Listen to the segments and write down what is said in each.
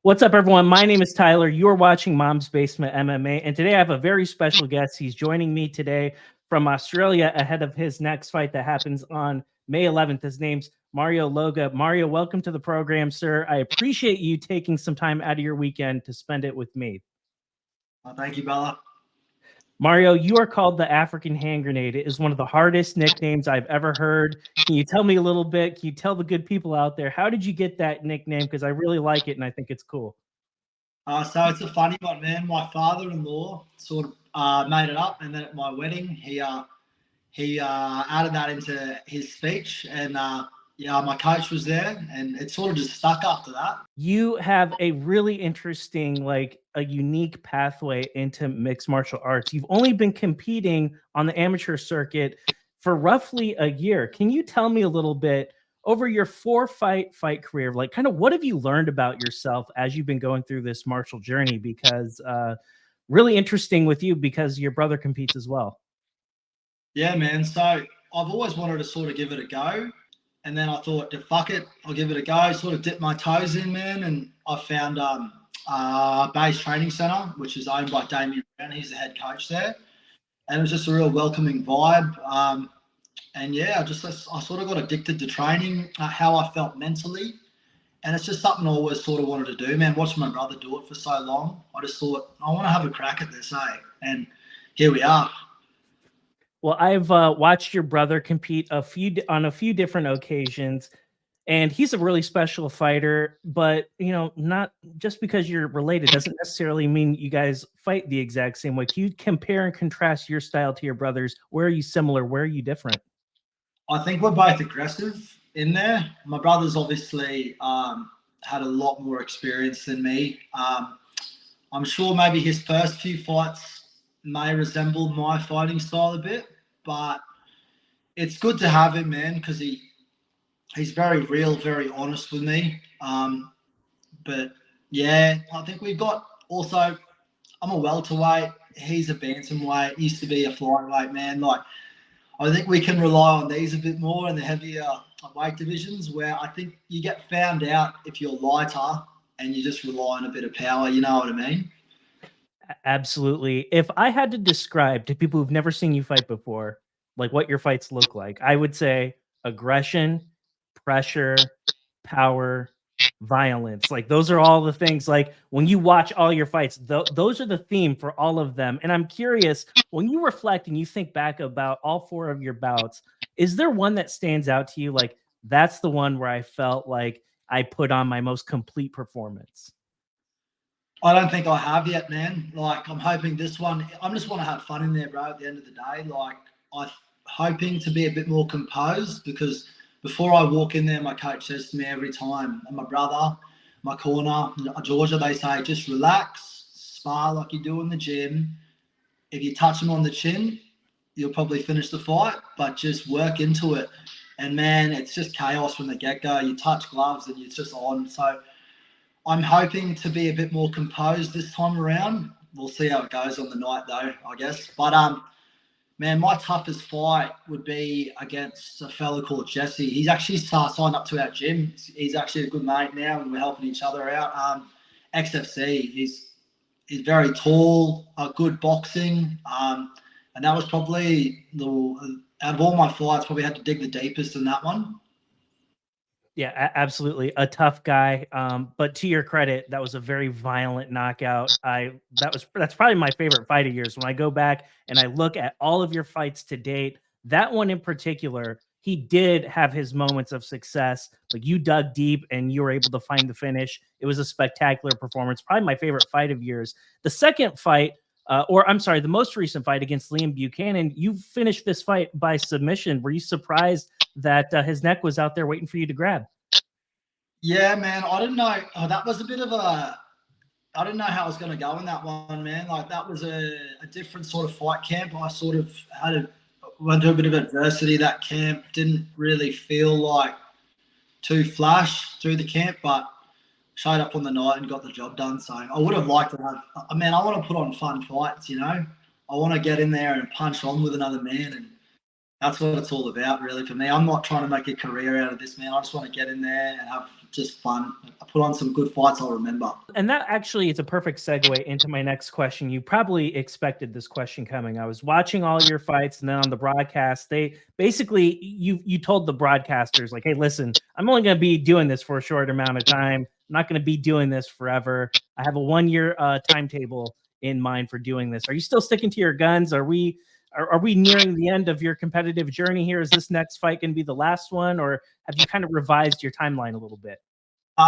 What's up, everyone? My name is Tyler. You're watching Mom's Basement MMA, and today I have a very special guest. He's joining me today from Australia ahead of his next fight that happens on May 11th. His name's Mario Loga. Mario, welcome to the program, sir. I appreciate you taking some time out of your weekend to spend it with me. Thank you, brother. Mario, you are called the African hand grenade. It is one of the hardest nicknames I've ever heard. Can you tell me a little bit? Can you tell the good people out there, how did you get that nickname? Because I really like it and I think it's cool. So it's a funny one, man. My father-in-law sort of made it up, and then at my wedding, he added that into his speech, and yeah, my coach was there, and it sort of just stuck after that. You have a really interesting, like a unique pathway into mixed martial arts. You've only been competing on the amateur circuit for roughly a year. Can you tell me a little bit over your fight career, like kind of what have you learned about yourself as you've been going through this martial journey? Because really interesting with you because your brother competes as well. Yeah, man. So I've always wanted to sort of give it a go. And then I thought, fuck it, I'll give it a go. Sort of dip my toes in, man. And I found Base Training Centre, which is owned by Damien Brown. He's the head coach there. And it was just a real welcoming vibe. And yeah, I sort of got addicted to training, how I felt mentally. And it's just something I always sort of wanted to do, man. Watching my brother do it for so long, I just thought, I want to have a crack at this, eh? And here we are. Well, I've watched your brother compete on a few different occasions, and he's a really special fighter. But not just because you're related doesn't necessarily mean you guys fight the exact same way. Can you compare and contrast your style to your brother's? Where are you similar? Where are you different? I think we're both aggressive in there. My brother's obviously had a lot more experience than me. I'm sure maybe his first few fights may resemble my fighting style a bit, but it's good to have him, man, because he's very real, very honest with me. But yeah, I think we've got also. I'm a welterweight. He's a bantamweight. Used to be a flyweight, man. Like I think we can rely on these a bit more in the heavier weight divisions, where I think you get found out if you're lighter and you just rely on a bit of power. You know what I mean? Absolutely. If I had to describe to people who've never seen you fight before, like what your fights look like, I would say aggression, pressure, power, violence. Like those are all the things. Like when you watch all your fights, those are the theme for all of them. And I'm curious, when you reflect and you think back about all four of your bouts, is there one that stands out to you? Like that's the one where I felt like I put on my most complete performance. I don't think I have yet, man. Like I'm hoping this one. I just want to have fun in there, bro. At the end of the day, like I'm hoping to be a bit more composed because before I walk in there, my coach says to me every time, and my brother, my corner, Georgia, they say just relax, spar like you do in the gym. If you touch him on the chin, you'll probably finish the fight, but just work into it. And man, it's just chaos from the get go. You touch gloves and it's just on. So I'm hoping to be a bit more composed this time around. We'll see how it goes on the night, though, I guess. But man, my toughest fight would be against a fellow called Jesse. He's actually signed up to our gym. He's actually a good mate now, and we're helping each other out. XFC. He's very tall, good boxing, and that was probably out of all my fights, probably had to dig the deepest in that one. Yeah, absolutely. A tough guy. But to your credit, that was a very violent knockout. That's probably my favorite fight of yours. When I go back and I look at all of your fights to date, that one in particular, he did have his moments of success. Like you dug deep and you were able to find the finish. It was a spectacular performance. Probably my favorite fight of yours. The second fight, the most recent fight against Liam Buchanan, you finished this fight by submission. Were you surprised that his neck was out there waiting for you to grab? Yeah, man. I didn't know. Oh, that was a bit of a. I didn't know how I was going to go in that one, man. Like that was a different sort of fight camp. I sort of went through a bit of adversity that camp. Didn't really feel like too flash through the camp, but showed up on the night and got the job done. So I would have liked to have. I mean, I want to put on fun fights. You know, I want to get in there and punch on with another man, and that's what it's all about, really, for me. I'm not trying to make a career out of this, man. I just want to get in there and have just fun. I put on some good fights I'll remember. And that actually is a perfect segue into my next question. You probably expected this question coming. I was watching all your fights, and then on the broadcast, they basically you told the broadcasters like, "Hey, listen, I'm only going to be doing this for a short amount of time. I'm not going to be doing this forever. I have a 1 year timetable in mind for doing this." Are you still sticking to your guns? Are we nearing the end of your competitive journey here? Is this next fight going to be the last one, or have you kind of revised your timeline a little bit?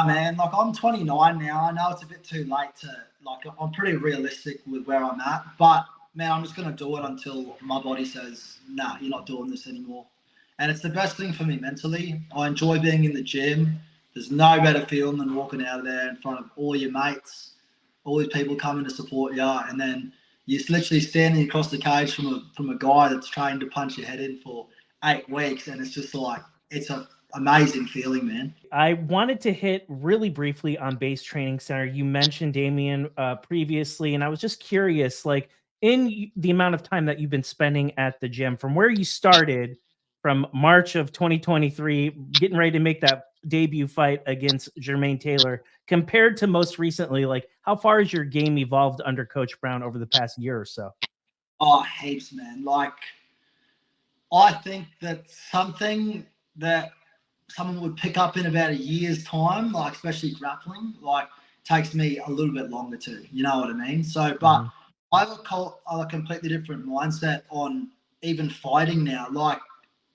Man, like I'm 29 now. I know it's a bit too late to like. I'm pretty realistic with where I'm at, but man, I'm just gonna do it until my body says, "Nah, you're not doing this anymore." And it's the best thing for me mentally. I enjoy being in the gym. There's no better feeling than walking out of there in front of all your mates, all these people coming to support you, and then you're literally standing across the cage from a guy that's trained to punch your head in for 8 weeks, and it's just like it's a amazing feeling, man. I wanted to hit really briefly on Base Training Center. You mentioned Damien previously, and I was just curious, like in the amount of time that you've been spending at the gym, from where you started from March of 2023, getting ready to make that debut fight against Jermaine Taylor, compared to most recently, like how far has your game evolved under Coach Brown over the past year or so? Oh, heaps, man. Like, I think that something that someone would pick up in about a year's time, like especially grappling, like takes me a little bit longer to, you know what I mean? So, but I have a completely different mindset on even fighting now. Like,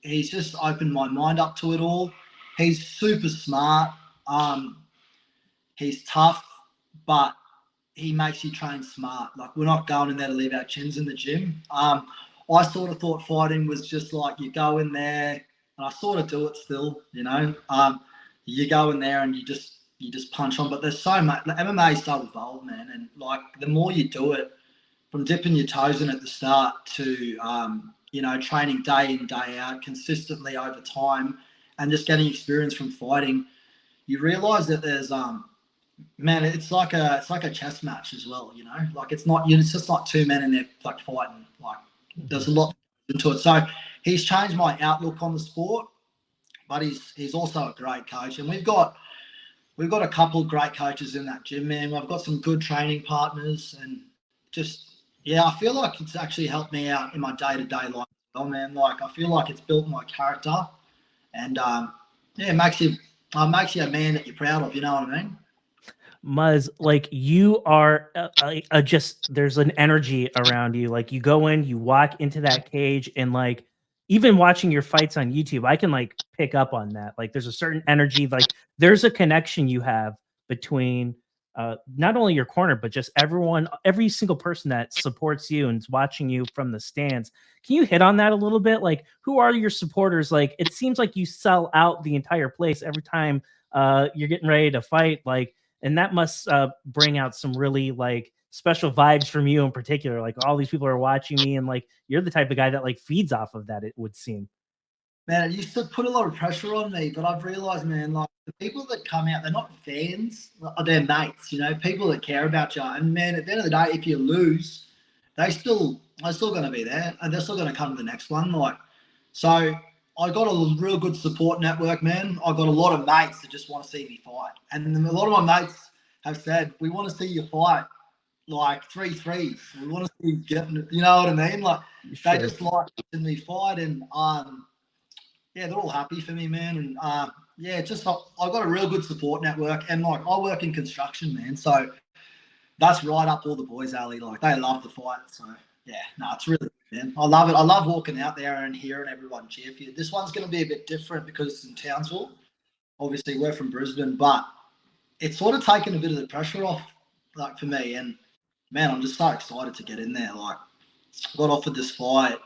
he's just opened my mind up to it all. He's super smart. He's tough, but he makes you train smart. Like, we're not going in there to leave our chins in the gym. I sort of thought fighting was just like you go in there, and I sort of do it still, you know. You go in there and you just punch on, but there's so much. Like, MMA is so evolved, man, and like the more you do it, from dipping your toes in at the start to you know, training day in day out consistently over time, and just getting experience from fighting, you realize that there's man, it's like a chess match as well, you know. Like it's just like two men in there like fighting. Like there's a lot into it. So he's changed my outlook on the sport, but he's also a great coach, and we've got a couple of great coaches in that gym, man. We've got some good training partners, and just yeah, I feel like it's actually helped me out in my day-to-day life as well, man. Like I feel like it's built my character, and yeah, it makes you a man that you're proud of. You know what I mean? Muzz, like you are just there's an energy around you. Like you go in, you walk into that cage, and like even watching your fights on YouTube, I can like pick up on that. Like there's a certain energy, like there's a connection you have between not only your corner, but just everyone, every single person that supports you and is watching you from the stands. Can you hit on that a little bit? Like, who are your supporters? Like, it seems like you sell out the entire place every time you're getting ready to fight. Like, and that must bring out some really like special vibes from you in particular. Like all these people are watching me, and like you're the type of guy that like feeds off of that, it would seem. Man, it used to put a lot of pressure on me, but I've realised, man, like the people that come out, they're not fans, they're mates, you know, people that care about you. And man, at the end of the day, if you lose, they're still going to be there, and they're still going to come to the next one. Like, so I got a real good support network, man. I got a lot of mates that just want to see me fight, and a lot of my mates have said, "We want to see you fight like 3-3s. We want to see you getting," you know what I mean? Like they just like seeing me fight, and yeah, they're all happy for me, man. And yeah, just I've got a real good support network, and like I work in construction, man. So that's right up all the boys' alley. Like they love the fight. So yeah, no, it's really good, man. I love it. I love walking out there and hearing everyone cheer for you. This one's going to be a bit different because it's in Townsville. Obviously, we're from Brisbane, but it's sort of taken a bit of the pressure off, like for me. And man, I'm just so excited to get in there. Like, I got offered this fight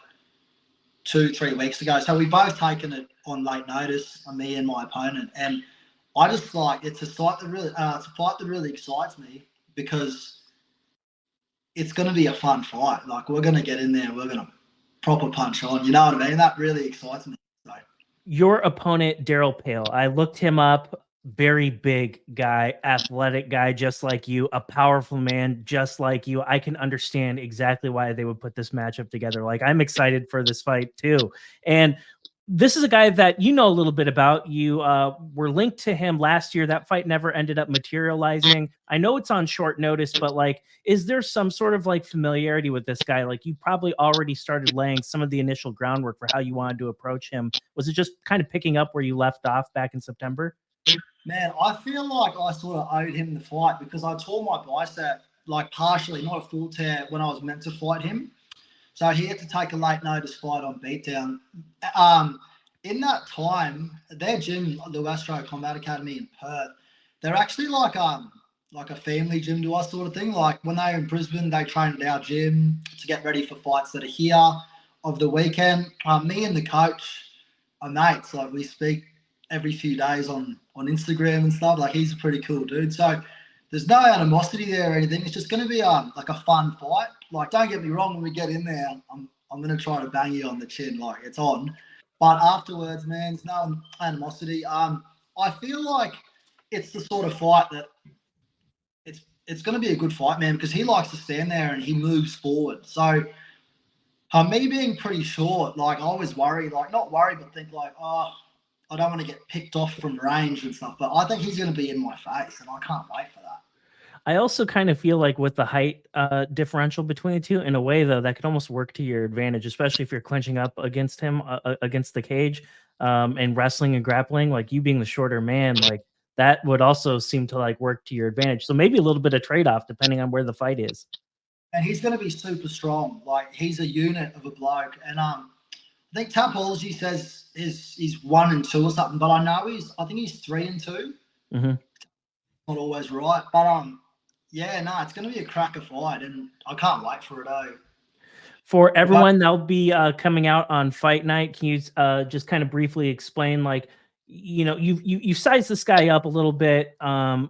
2-3 weeks ago, so we both taken it on late notice, me and my opponent. And I just like it's a fight that really excites me because it's going to be a fun fight. Like we're going to get in there, we're going to proper punch on. You know what I mean? That really excites me. So. Your opponent, Daryl Paille, I looked him up. Very big guy, athletic guy, just like you, a powerful man, just like you. I can understand exactly why they would put this matchup together. Like, I'm excited for this fight too. And This is a guy that you know a little bit about. You were linked to him last year. That fight never ended up materializing. I know it's on short notice, but like, is there some sort of like familiarity with this guy? Like, you probably already started laying some of the initial groundwork for how you wanted to approach him. Was it just kind of picking up where you left off back in September? Man, I feel like I sort of owed him the fight because I tore my bicep, like partially, not a full tear, when I was meant to fight him. So he had to take a late notice fight on beatdown. In that time, their gym, the Astro Combat Academy in Perth, they're actually like a family gym to us sort of thing. Like when they were in Brisbane, they trained at our gym to get ready for fights that are here of the weekend. Me and the coach are mates. Like we speak every few days on Instagram and stuff. Like he's a pretty cool dude. So there's no animosity there or anything. It's just going to be like a fun fight. Like don't get me wrong, when we get in there, I'm going to try to bang you on the chin. Like it's on. But afterwards, man, there's no animosity. I feel like it's the sort of fight that it's going to be a good fight, man, because he likes to stand there and he moves forward. So me being pretty short, like I always worry, like not worry, but think like, oh, I don't want to get picked off from range and stuff. But I think he's going to be in my face, and I can't wait for that. I also kind of feel like with the height differential between the two, in a way, though, that could almost work to your advantage, especially if you're clinching up against him, against the cage, and wrestling and grappling. Like you being the shorter man, like that would also seem to like work to your advantage. So maybe a little bit of trade off depending on where the fight is. And he's going to be super strong. Like he's a unit of a bloke. And I think Tapology says he's 1-2 or something, but I think he's 3-2. Mm-hmm. Not always right, but yeah, no, it's going to be a cracker fight, and I can't wait for it. For everyone that'll be coming out on fight night, can you just kind of briefly explain, like, you know, you've sized this guy up a little bit.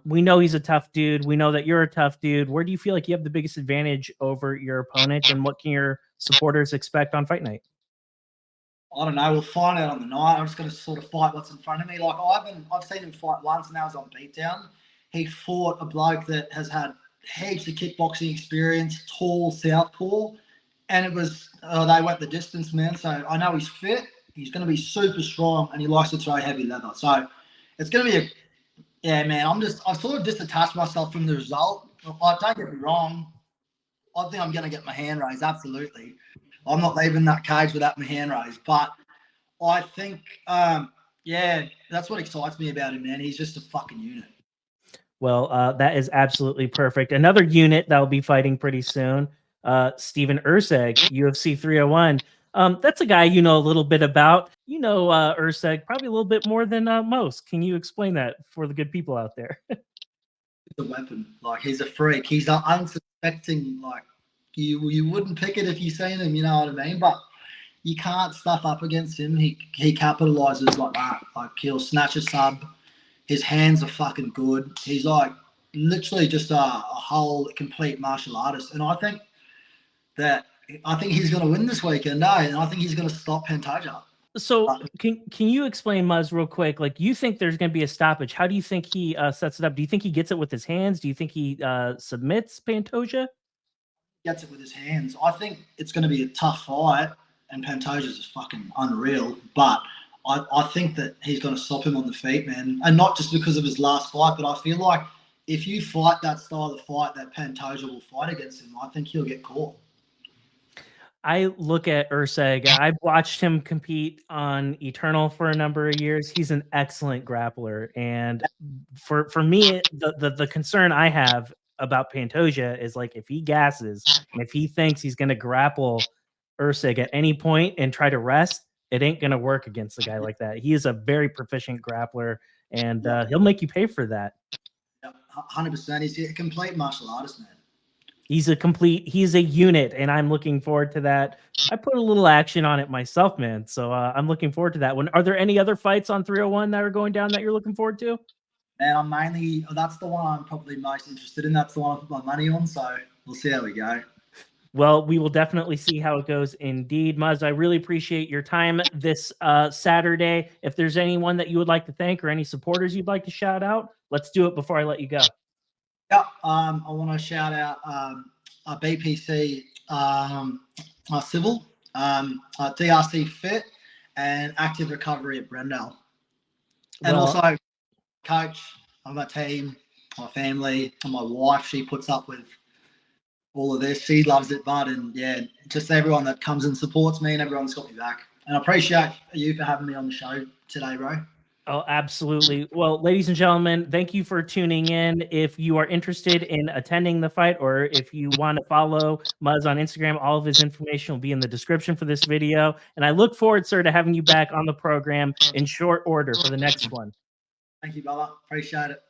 We know he's a tough dude. We know that you're a tough dude. Where do you feel like you have the biggest advantage over your opponent, and what can your supporters expect on fight night? I don't know. We'll find out on the night. I'm just going to sort of fight what's in front of me. Like I've seen him fight once, and that was on beatdown. He fought a bloke that has had heaps of kickboxing experience, tall southpaw, and it was they went the distance, man. So I know he's fit. He's going to be super strong, and he likes to throw heavy leather. So it's going to be yeah, man. I've sort of disattached myself from the result. Don't get me wrong. I think I'm going to get my hand raised. Absolutely. I'm not leaving that cage without my hand raised. But I think, yeah, that's what excites me about him, man. He's just a fucking unit. Well, that is absolutely perfect. Another unit that will be fighting pretty soon, Steven Urseg, UFC 301. That's a guy you know a little bit about. You know Urseg probably a little bit more than most. Can you explain that for the good people out there? He's a weapon. Like, he's a freak. He's unsuspecting. Like, you wouldn't pick it if you seen him, you know what I mean? But you can't stuff up against him. He capitalizes like that. Like, he'll snatch a sub. His hands are fucking good. He's like literally just a whole complete martial artist. And I think he's going to win this weekend, and I think he's going to stop Pantoja. So can you explain, Muzz, real quick? Like, you think there's going to be a stoppage? How do you think he sets it up? Do you think he gets it with his hands? Do you think he submits Pantoja? Gets it with his hands. I think it's going to be a tough fight, and Pantoja's is fucking unreal. But I think that he's going to stop him on the feet, man. And not just because of his last fight, but I feel like if you fight that style of fight that Pantoja will fight against him, I think he'll get caught. I look at Urseg. I've watched him compete on Eternal for a number of years. He's an excellent grappler, and for me, the concern I have about Pantoja is like if he gasses and if he thinks he's going to grapple Urseg at any point and try to rest, it ain't going to work against a guy like that. He is a very proficient grappler, and he'll make you pay for that. 100%. He's a complete martial artist, man. He's a unit, and I'm looking forward to that. I put a little action on it myself, man. So I'm looking forward to that one. Are there any other fights on 301 that are going down that you're looking forward to? Man, that's the one I'm probably most interested in. That's the one I put my money on. So we'll see how we go. Well, we will definitely see how it goes indeed. Muzz, I really appreciate your time this Saturday. If there's anyone that you would like to thank or any supporters you'd like to shout out, let's do it before I let you go. Yeah, I want to shout out BPC Civil, DRC Fit, and active recovery at Brendale. And Well, also coach on my team, my family, and my wife. She puts up with all of this. She loves it, bud. And yeah, just everyone that comes and supports me and everyone's got me back. And I appreciate you for having me on the show today, bro. oh, absolutely. Well, ladies and gentlemen, thank you for tuning in. If you are interested in attending the fight, or if you want to follow Muzz on Instagram, all of his information will be in the description for this video. And I look forward, sir, to having you back on the program in short order for the next one. Thank you, brother. Appreciate it.